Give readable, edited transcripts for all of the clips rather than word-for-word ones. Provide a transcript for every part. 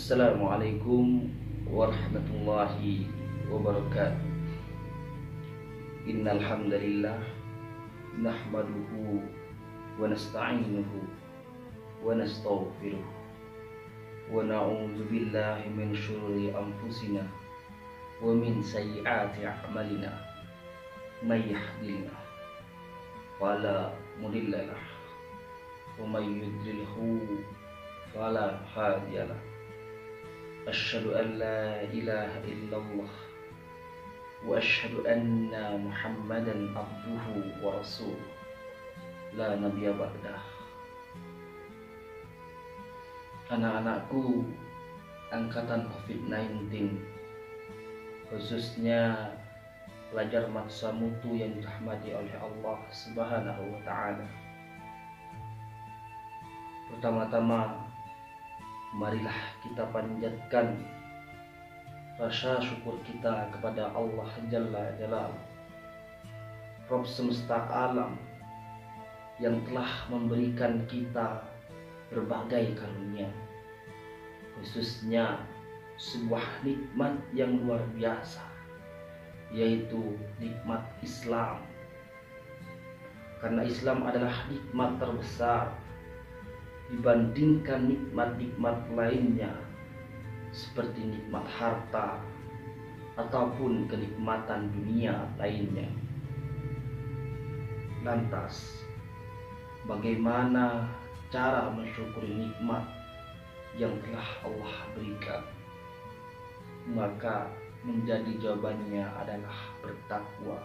Assalamualaikum warahmatullahi wabarakatuh. Innal hamdalillah nahmaduhu wa nasta'inuhu wa nastaghfiruh wa na'udzu billahi min syururi anfusina wa min sayyiati a'malina. May yahdihillahu fala mudilla lahu wa may yudlilhu fala hadiyalah. Asyhadu an la ilaha illallah wa asyhadu anna Muhammadan abduhu wa rasuluh la nabiyya ba'dah. Anak-anakku angkatan COVID-19, khususnya pelajar Madrasah Mutu yang dirahmati oleh Allah Subhanahu wa taala. Pertama-tama, marilah kita panjatkan rasa syukur kita kepada Allah Jalla Jalaluhu, Rabb semesta alam, yang telah memberikan kita berbagai karunia, khususnya sebuah nikmat yang luar biasa, yaitu nikmat Islam. Karena Islam adalah nikmat terbesar dibandingkan nikmat-nikmat lainnya seperti nikmat harta ataupun kenikmatan dunia lainnya. Lantas, bagaimana cara mensyukuri nikmat yang telah Allah berikan? Maka menjadi jawabannya adalah bertakwa,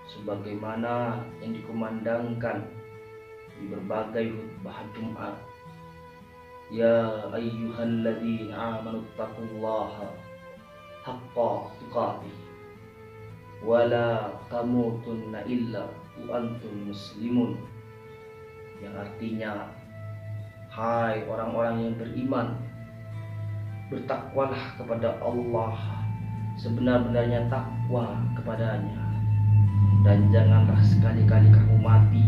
sebagaimana yang dikumandangkan di berbagai khutbah Jumat. Ya ayyuhalladzina amanu taqullaha haqqa tuqatih wa la tamutunna illa wa antum muslimun, yang artinya, hai orang-orang yang beriman, bertakwalah kepada Allah sebenar-benarnya takwa kepadanya, dan janganlah sekali-kali kamu mati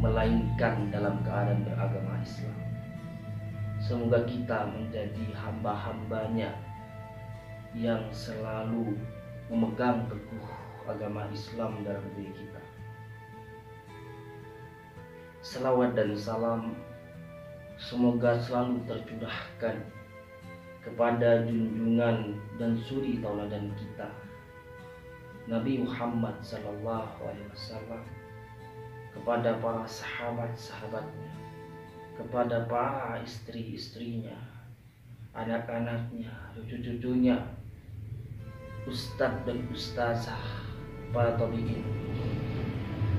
melainkan dalam keadaan beragama Islam. Semoga kita menjadi hamba-hambanya yang selalu memegang teguh agama Islam dalam diri kita. Selawat dan salam semoga selalu tercurahkan kepada junjungan dan suri tauladan kita, Nabi Muhammad SAW, kepada para sahabat-sahabatnya, kepada para istri-istrinya, anak-anaknya, cucu-cucunya, ustadz dan ustazah, para tabi'in,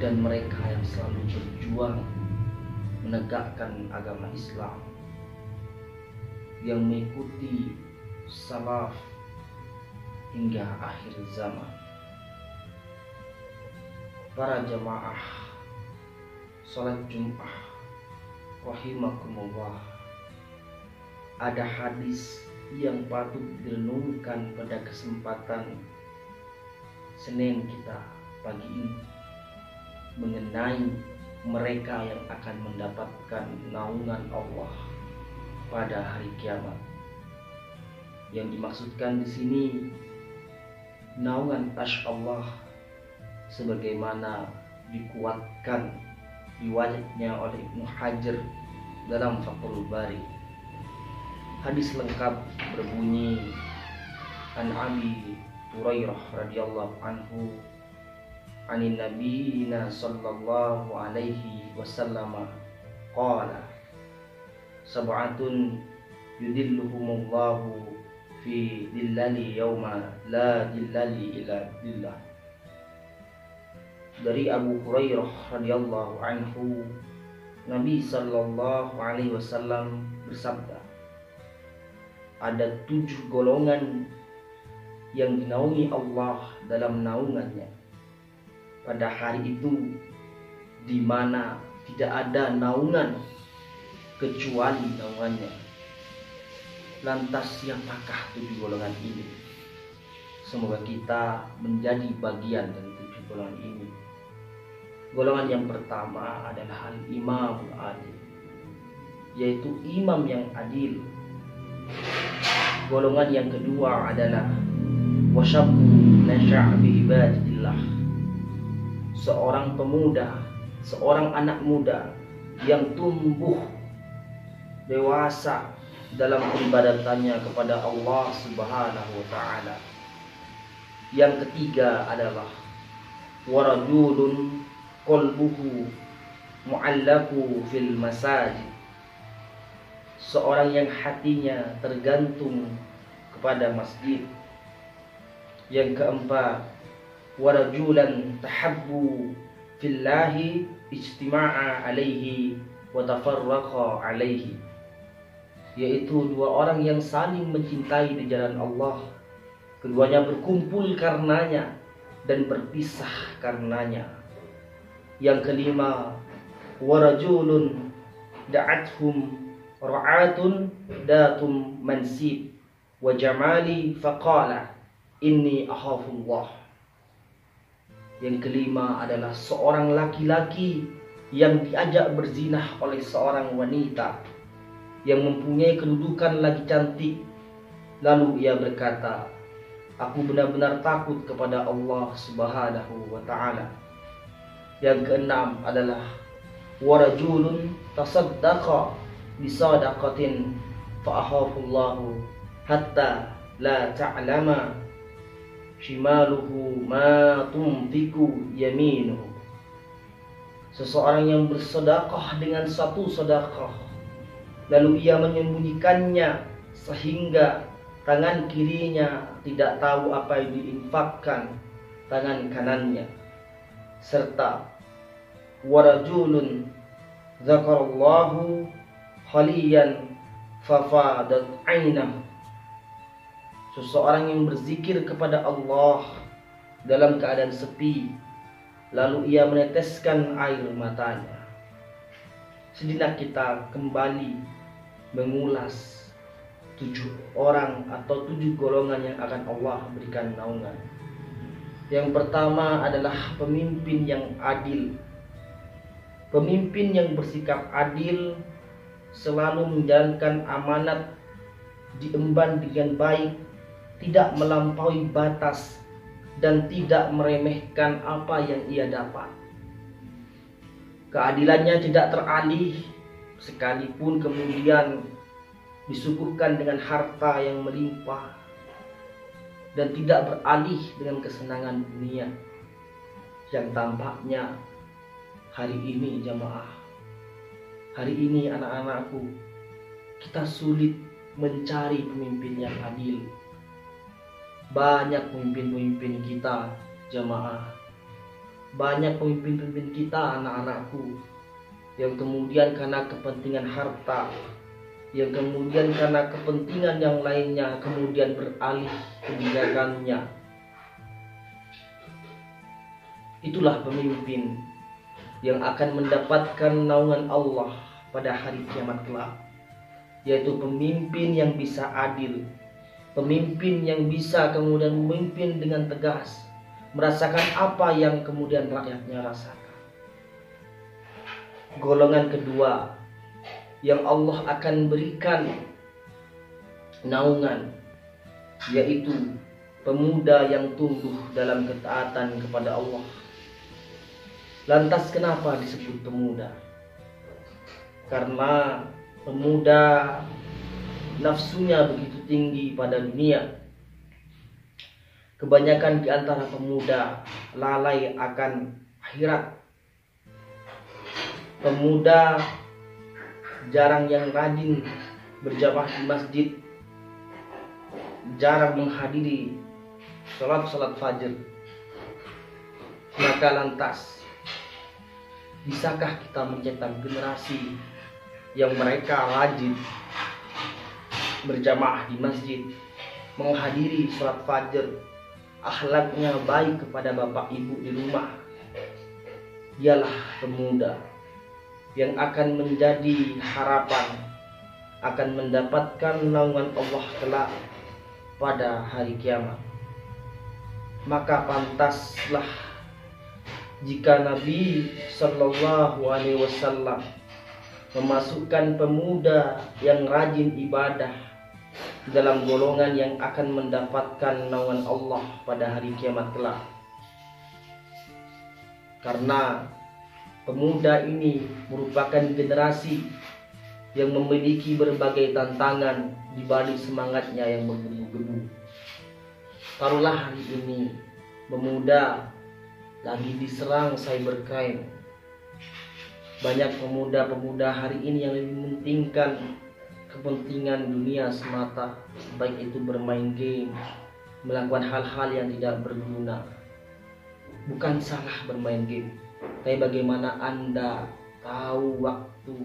dan mereka yang selalu berjuang menegakkan agama Islam, yang mengikuti salaf hingga akhir zaman. Para jamaah salat Jumat rahimakumullah, ada hadis yang patut direnungkan pada kesempatan Senin kita pagi ini mengenai mereka yang akan mendapatkan naungan Allah pada hari kiamat. Yang dimaksudkan di sini naungan asy Allah, sebagaimana dikuatkan riwayatnya oleh Ibnu Hajar dalam Fathul Bari. Hadis lengkap berbunyi, an Abi Hurairah radhiyallahu anhu anin nabiyina sallallahu alaihi wasallam qala sab'atun yudilluhumullahu fi dhillali yauma la dhillali illa dhillah. Dari Abu Hurairah radhiyallahu anhu, Nabi sallallahu alaihi wasallam bersabda, ada 7 golongan yang dinaungi Allah dalam naungannya pada hari itu, di mana tidak ada naungan kecuali naungannya. Lantas siapakah 7 golongan ini? Semoga kita menjadi bagian dari 7 golongan ini. Golongan yang pertama adalah al-imam adil, yaitu imam yang adil, Golongan yang kedua adalah wasyabbu nasya'a bi ibadatillah. Seorang pemuda, seorang anak muda yang tumbuh dewasa dalam peribadatannya kepada Allah Subhanahu wa taala. Yang ketiga adalah warajulun qalbuhu mu'allaku fil masajid. Seorang yang hatinya tergantung kepada masjid. Yang keempat, warajulan tahabbu fillahi ijtima'a alaihi wa tafarraqa alaihi. Yaitu dua orang yang saling mencintai di jalan Allah. Keduanya berkumpul karenanya dan berpisah karenanya. Yang kelima, warajulun da'athum ra'atun datum mansib wa jamali faqala inni akhafullah. Yang kelima adalah seorang laki-laki yang diajak berzinah oleh seorang wanita yang mempunyai kedudukan lagi cantik, lalu ia berkata, aku benar-benar takut kepada Allah Subhanahu wa taala. Yang keenam adalah warajulun tasaddaqa bisadaqatin fa akhafullahu hatta la ta'lama shimaluhu ma tunfiku yaminuhu. Seseorang yang bersedekah dengan satu sedekah, lalu ia menyembunyikannya sehingga tangan kirinya tidak tahu apa yang diinfakkan tangan kanannya. Serta warajulun zakarallahu khaliyan fafadat ainah. Seseorang yang berzikir kepada Allah dalam keadaan sepi, lalu ia meneteskan air matanya. Sejenak kita kembali mengulas 7 orang atau 7 golongan yang akan Allah berikan naungan. Yang pertama adalah pemimpin yang adil. Pemimpin yang bersikap adil selalu menjalankan amanat, diemban dengan baik, tidak melampaui batas, dan tidak meremehkan apa yang ia dapat. Keadilannya tidak teralih, sekalipun kemudian disuguhkan dengan harta yang melimpah, dan tidak beralih dengan kesenangan dunia yang tampaknya hari ini jamaah, hari ini anak-anakku, kita sulit mencari pemimpin yang adil. Banyak pemimpin-pemimpin kita jamaah, banyak pemimpin-pemimpin kita anak-anakku yang kemudian karena kepentingan harta, yang kemudian karena kepentingan yang lainnya kemudian beralih kebijakannya. Itulah pemimpin yang akan mendapatkan naungan Allah pada hari kiamat kelak, yaitu pemimpin yang bisa adil, pemimpin yang bisa kemudian memimpin dengan tegas, merasakan apa yang kemudian rakyatnya rasakan. Golongan kedua yang Allah akan berikan naungan, yaitu pemuda yang tumbuh dalam ketaatan kepada Allah. Lantas kenapa disebut pemuda? Karena pemuda nafsunya begitu tinggi pada dunia. Kebanyakan di antara pemuda lalai akan akhirat. Pemuda jarang yang rajin berjamaah di masjid, jarang menghadiri salat fajar. Maka lantas, bisakah kita mencetak generasi yang mereka rajin berjamaah di masjid, menghadiri salat fajar, akhlaknya baik kepada bapak ibu di rumah? Dialah pemuda yang akan menjadi harapan, akan mendapatkan naungan Allah kelak pada hari kiamat. Maka pantaslah jika Nabi Shallallahu Alaihi Wasallam memasukkan pemuda yang rajin ibadah dalam golongan yang akan mendapatkan naungan Allah pada hari kiamat kelak. Karena pemuda ini merupakan generasi yang memiliki berbagai tantangan di balik semangatnya yang menggebu-gebu. Taruhlah hari ini pemuda lagi diserang cybercrime. Banyak pemuda-pemuda hari ini yang lebih mementingkan kepentingan dunia semata, baik itu bermain game, melakukan hal-hal yang tidak berguna. Bukan salah bermain game, tapi bagaimana Anda tahu waktu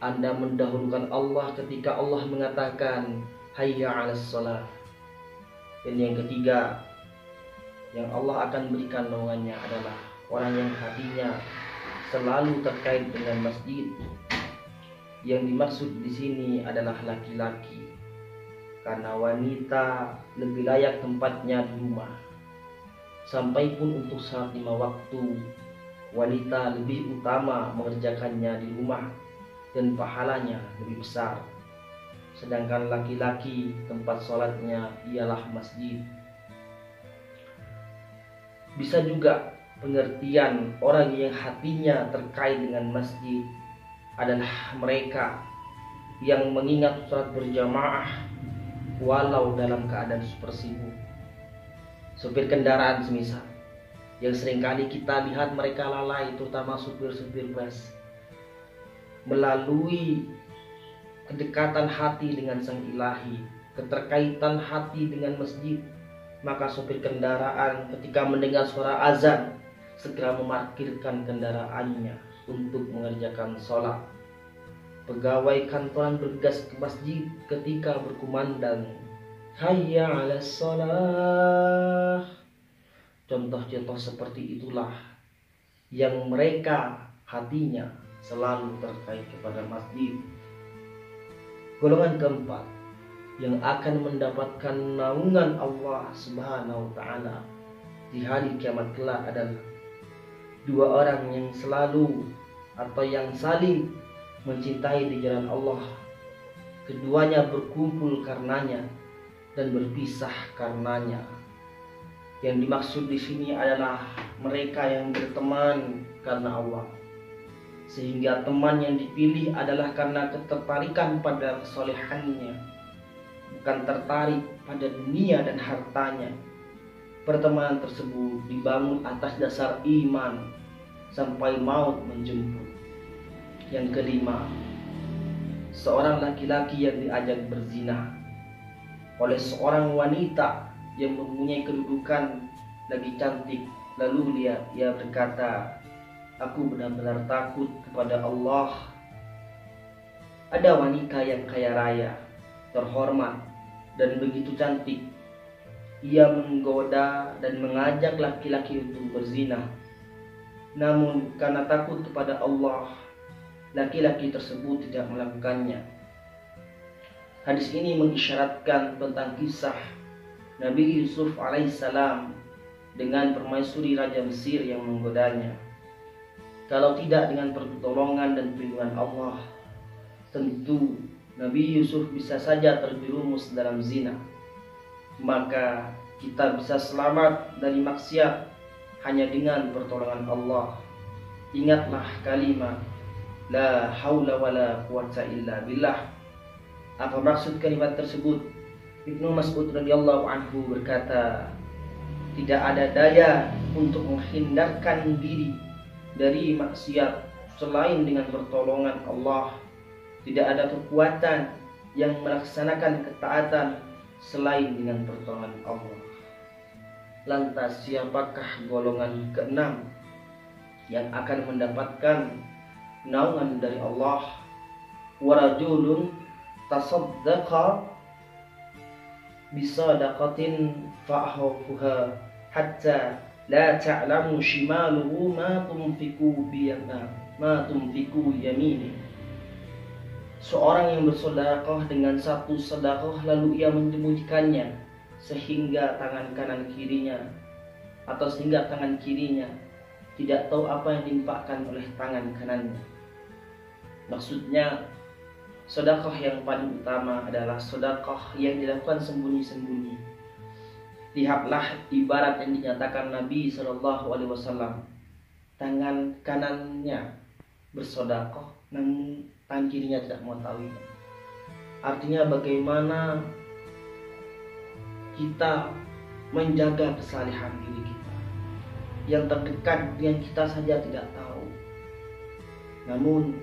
Anda mendahulukan Allah ketika Allah mengatakan hayya 'alas shalah. Dan yang ketiga yang Allah akan berikan naungannya adalah orang yang hatinya selalu terkait dengan masjid. Yang dimaksud di sini adalah laki-laki, karena wanita lebih layak tempatnya di rumah. Sampai pun untuk salat 5 waktu, wanita lebih utama mengerjakannya di rumah dan pahalanya lebih besar. Sedangkan laki-laki tempat sholatnya ialah masjid. Bisa juga pengertian orang yang hatinya terkait dengan masjid adalah mereka yang mengingat sholat berjamaah walau dalam keadaan super sibuk. Supir kendaraan semisal, yang seringkali kita lihat mereka lalai, terutama supir-supir bus. Melalui kedekatan hati dengan Sang Ilahi, keterkaitan hati dengan masjid, maka supir kendaraan ketika mendengar suara azan segera memarkirkan kendaraannya untuk mengerjakan sholat. Pegawai kantoran bergegas ke masjid ketika berkumandang hayya 'alas shalah. Contoh-contoh seperti itulah yang mereka hatinya selalu terkait kepada masjid. Golongan keempat yang akan mendapatkan naungan Allah Subhanahu wa taala di hari kiamat kelak adalah dua orang yang selalu atau yang saling mencintai di jalan Allah. Keduanya berkumpul karenanya dan berpisah karenanya. Yang dimaksud di sini adalah mereka yang berteman karena Allah, sehingga teman yang dipilih adalah karena ketertarikan pada kesolehannya, bukan tertarik pada dunia dan hartanya. Pertemanan tersebut dibangun atas dasar iman sampai maut menjemput. Yang kelima, seorang laki-laki yang diajak berzina oleh seorang wanita yang mempunyai kedudukan lagi cantik, lalu ia berkata, aku benar-benar takut kepada Allah. Ada wanita yang kaya raya, terhormat, dan begitu cantik. Ia menggoda dan mengajak laki-laki untuk berzina. Namun karena takut kepada Allah, laki-laki tersebut tidak melakukannya. Hadis ini mengisyaratkan tentang kisah Nabi Yusuf alaihissalam dengan permaisuri Raja Mesir yang menggodanya. Kalau tidak dengan pertolongan dan perlindungan Allah, tentu Nabi Yusuf bisa saja terjerumus dalam zina. Maka kita bisa selamat dari maksiat hanya dengan pertolongan Allah. Ingatlah kalimat la haula wala quwata illa billah. Apa maksud kalimat tersebut? Ibnu Mas'ud radhiyallahu anhu berkata, tidak ada daya untuk menghindarkan diri dari maksiat selain dengan pertolongan Allah. Tidak ada kekuatan yang melaksanakan ketaatan selain dengan pertolongan Allah. Lantas siapakah golongan keenam yang akan mendapatkan naungan dari Allah? Warajulun tasaddaqa bisadaqatin fa'ahuha hatta la ta'lamu shimaluhu ma tunfiku yamini. Seorang yang bersedekah dengan satu sedekah lalu ia menyembunyikannya sehingga tangan kanan kirinya atau sehingga tangan kirinya tidak tahu apa yang diinfakkan oleh tangan kanannya. Maksudnya Sedekah yang paling utama adalah sedekah yang dilakukan sembunyi-sembunyi. Lihatlah ibarat yang dinyatakan Nabi Shallallahu Alaihi Wasallam, tangan kanannya bersedekah, namun tangan kirinya tidak mengetahuinya. Artinya bagaimana kita menjaga kesalehan diri kita. Yang terdekat dengan kita saja tidak tahu. Namun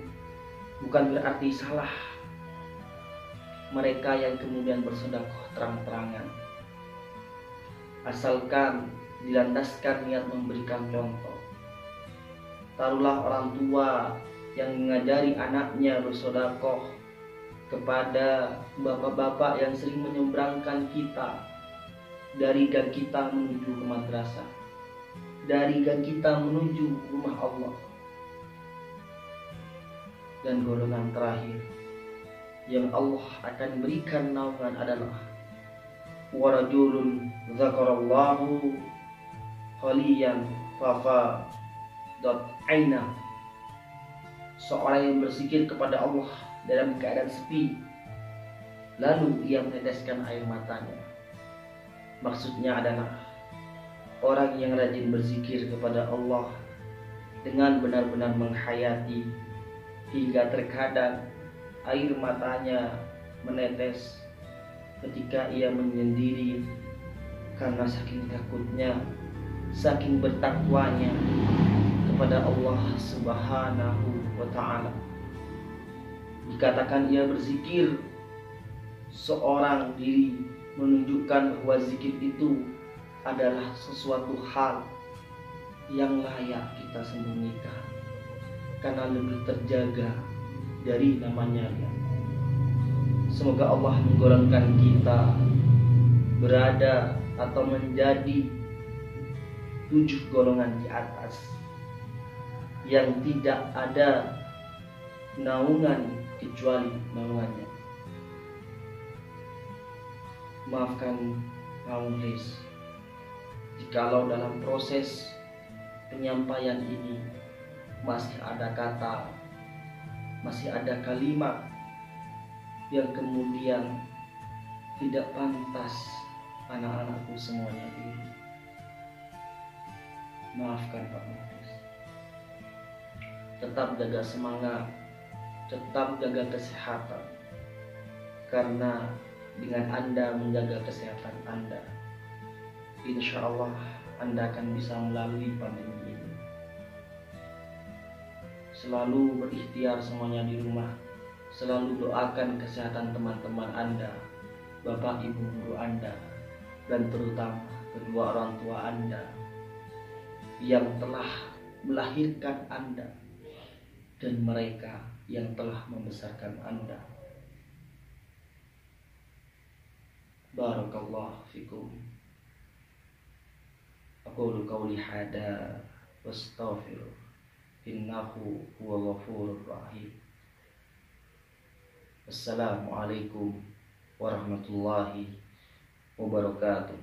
bukan berarti salah mereka yang kemudian bersedekah terang-terangan, asalkan dilandaskan niat memberikan contoh. Taruhlah orang tua yang mengajari anaknya bersedekah kepada bapak-bapak yang sering menyeberangkan kita dari gang kita menuju ke madrasah, dari gang kita menuju rumah Allah. Dan golongan terakhir yang Allah akan berikan naungan adalah warajulun zakarallahu khaliyan fafa aina, seorang yang berzikir kepada Allah dalam keadaan sepi, lalu ia meneteskan air matanya. Maksudnya adalah orang yang rajin berzikir kepada Allah dengan benar-benar menghayati, hingga terkadang air matanya menetes ketika ia menyendiri karena saking takutnya, saking bertakwanya kepada Allah Subhanahu wa ta'ala. Dikatakan ia berzikir seorang diri, menunjukkan bahwa zikir itu adalah sesuatu hal yang layak kita sembunyikan, karena lebih terjaga dari namanya riya. Semoga Allah menggolongkan kita berada atau menjadi 7 golongan di atas yang tidak ada naungan kecuali naungannya. Maafkan penulis jikalau dalam proses penyampaian ini masih ada kata, masih ada kalimat yang kemudian tidak pantas anak-anakku semuanya ini. Maafkan Pak Muhammad. Tetap jaga semangat, tetap jaga kesehatan, karena dengan Anda menjaga kesehatan Anda, insya Allah Anda akan bisa melalui pandemi ini. Selalu berikhtiar semuanya di rumah. Selalu doakan kesehatan teman-teman Anda, Bapak Ibu guru Anda, dan terutama kedua orang tua Anda yang telah melahirkan Anda dan mereka yang telah membesarkan Anda. Barakallahu fikum. Aqulu qawli hada wastaghfiruh. Innahu huwal ghafurur rahim. Assalamualaikum warahmatullahi wabarakatuh.